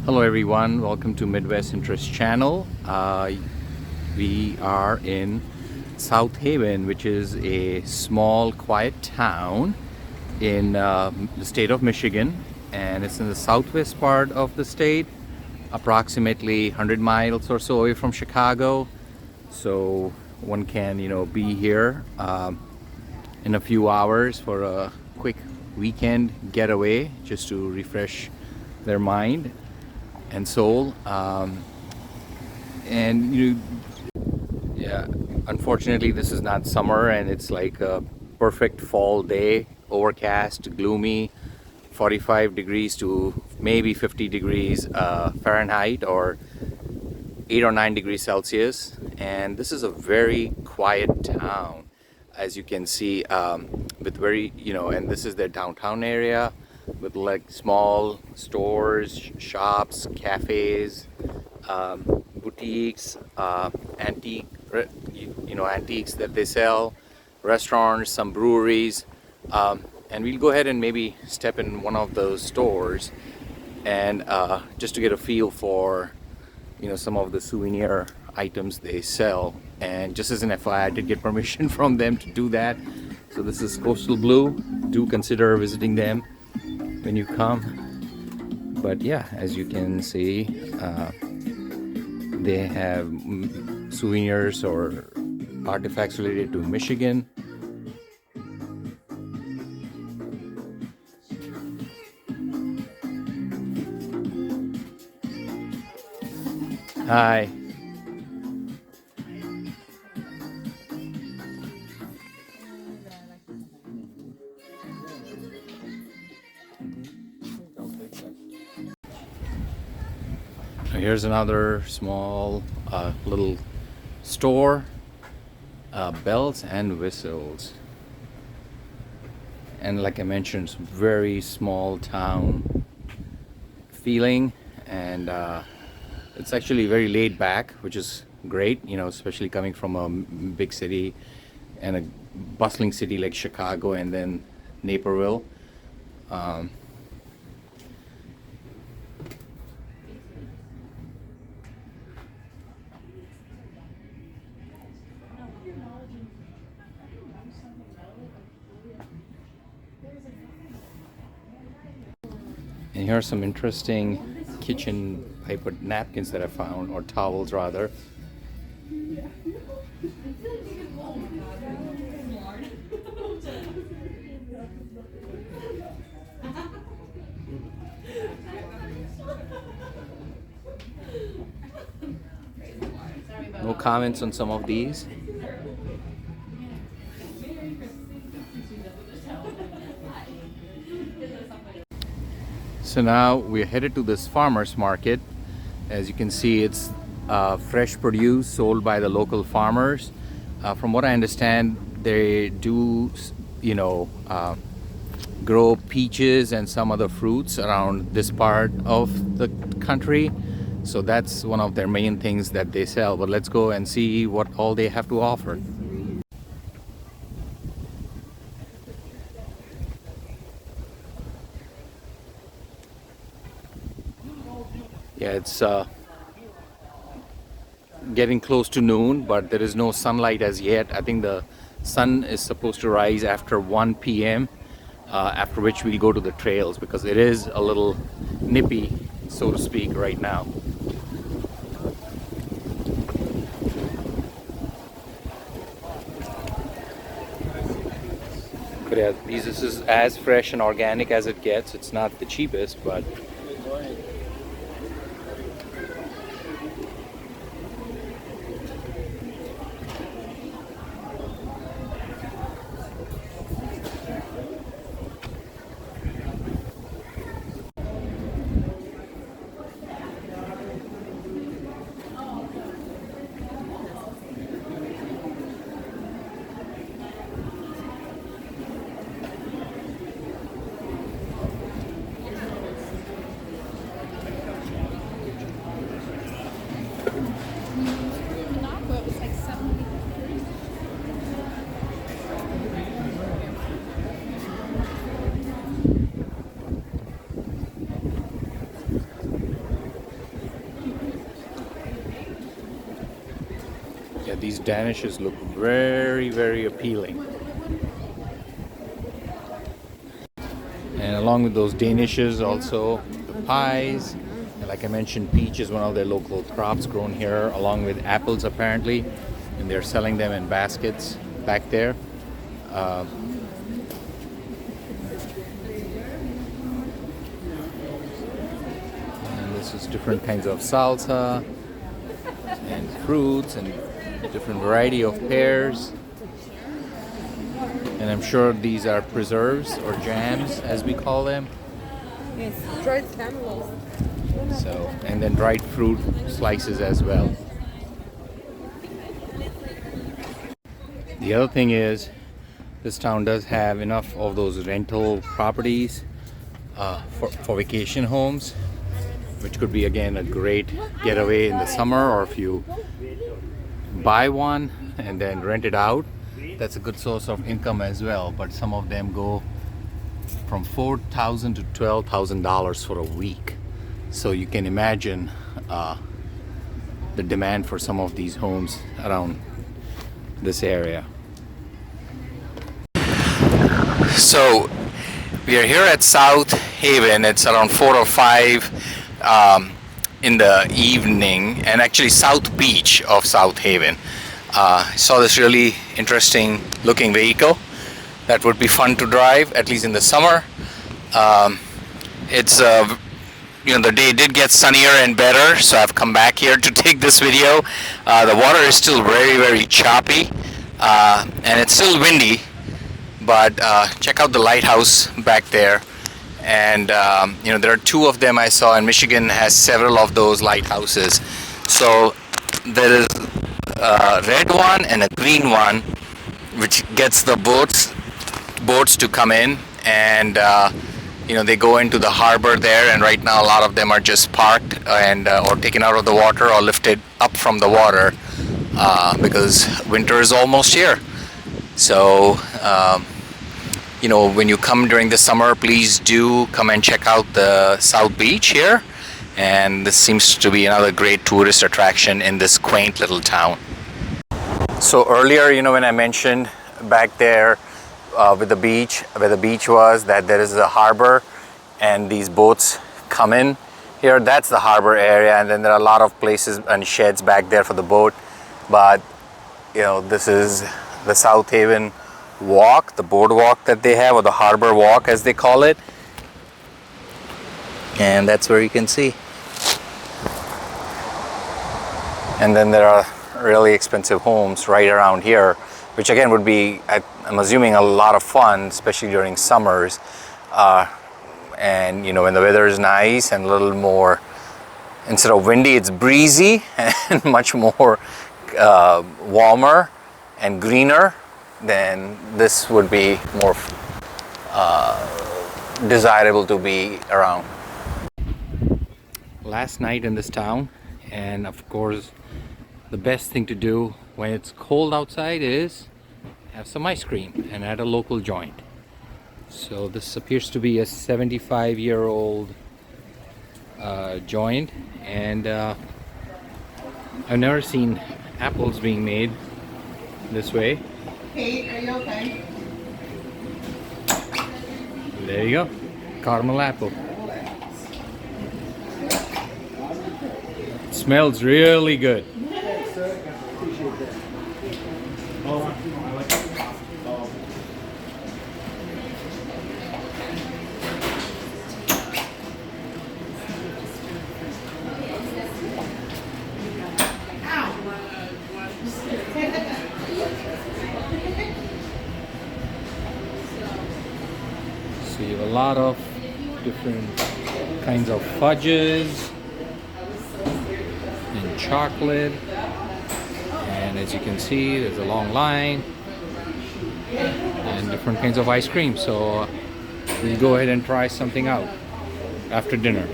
Hello everyone, welcome to Midwest Interest Channel. We are in South Haven, which is a small quiet town in the state of Michigan, and it's in the southwest part of the state, approximately 100 miles or so away from Chicago. So one can be here in a few hours for a quick weekend getaway just to refresh their mind and soul. And yeah, unfortunately this is not summer, and it's like a perfect fall day, overcast, gloomy, 45 degrees to maybe 50 degrees Fahrenheit, or 8 or 9 degrees Celsius. And this is a very quiet town, as you can see, with very and this is their downtown area with like small stores, shops, cafes, boutiques, antiques that they sell, restaurants, some breweries, and we'll go ahead and maybe step in one of those stores and just to get a feel for some of the souvenir items they sell. And just as an FYI, I did get permission from them to do that. So this is Coastal Blue. Do consider visiting them when you come. But yeah, as you can see, they have souvenirs or artifacts related to Michigan. Hi. Here's another small little store, bells and whistles. And like I mentioned, it's a very small town feeling, and it's actually very laid back, which is great, especially coming from a big city and a bustling city like Chicago and then Naperville. And here are some interesting kitchen paper napkins that I found, or towels rather. No comments on some of these. So now we're headed to this farmer's market. As you can see, it's fresh produce sold by the local farmers. From what I understand, they do, grow peaches and some other fruits around this part of the country. So that's one of their main things that they sell. But let's go and see what all they have to offer. Yeah, it's getting close to noon, but there is no sunlight as yet. I think the sun is supposed to rise after 1 p.m., after which we'll go to the trails, because it is a little nippy, so to speak, right now. But yeah, this is as fresh and organic as it gets. It's not the cheapest, but these danishes look very, very appealing. And along with those danishes, also the pies. And like I mentioned, peach is one of their local crops grown here, along with apples apparently. And they're selling them in baskets back there. And this is different kinds of salsa and fruits and different variety of pears. And I'm sure these are preserves or jams, as we call them. Yes, dried cantaloupe. So, and then dried fruit slices as well. The other thing is, this town does have enough of those rental properties for vacation homes, which could be again a great getaway in the summer, or if you buy one and then rent it out, that's a good source of income as well. But some of them go from $4,000 to $12,000 for a week. So you can imagine the demand for some of these homes around this area. So we are here at South Haven. It's around 4 or 5 in the evening, and actually South Beach of South Haven. I saw this really interesting looking vehicle that would be fun to drive, at least in the summer. It's the day did get sunnier and better, so I've come back here to take this video. The water is still very, very choppy, and it's still windy, but check out the lighthouse back there. And there are 2 of them I saw, and Michigan has several of those lighthouses. So there is a red one and a green one, which gets the boats to come in, and they go into the harbor there. And right now a lot of them are just parked and or taken out of the water or lifted up from the water because winter is almost here. So when you come during the summer, please do come and check out the South Beach here. And this seems to be another great tourist attraction in this quaint little town. So earlier, when I mentioned back there with the beach, where the beach was, that there is a harbor and these boats come in here, that's the harbor area. And then there are a lot of places and sheds back there for the boat. But this is the South Haven walk, the boardwalk that they have, or the harbor walk as they call it. And that's where you can see. And then there are really expensive homes right around here, which again would be, I'm assuming, a lot of fun, especially during summers. And when the weather is nice and a little more, instead of windy, it's breezy and much more warmer and greener, then this would be more desirable to be around. Last night in this town, and of course the best thing to do when it's cold outside is have some ice cream, and at a local joint. So this appears to be a 75-year-old joint, and I've never seen apples being made this way. Kate, are you okay? There you go, caramel apple. It smells really good. So you have a lot of different kinds of fudges and chocolate, and as you can see, there's a long line and different kinds of ice cream. So we'll go ahead and try something out after dinner.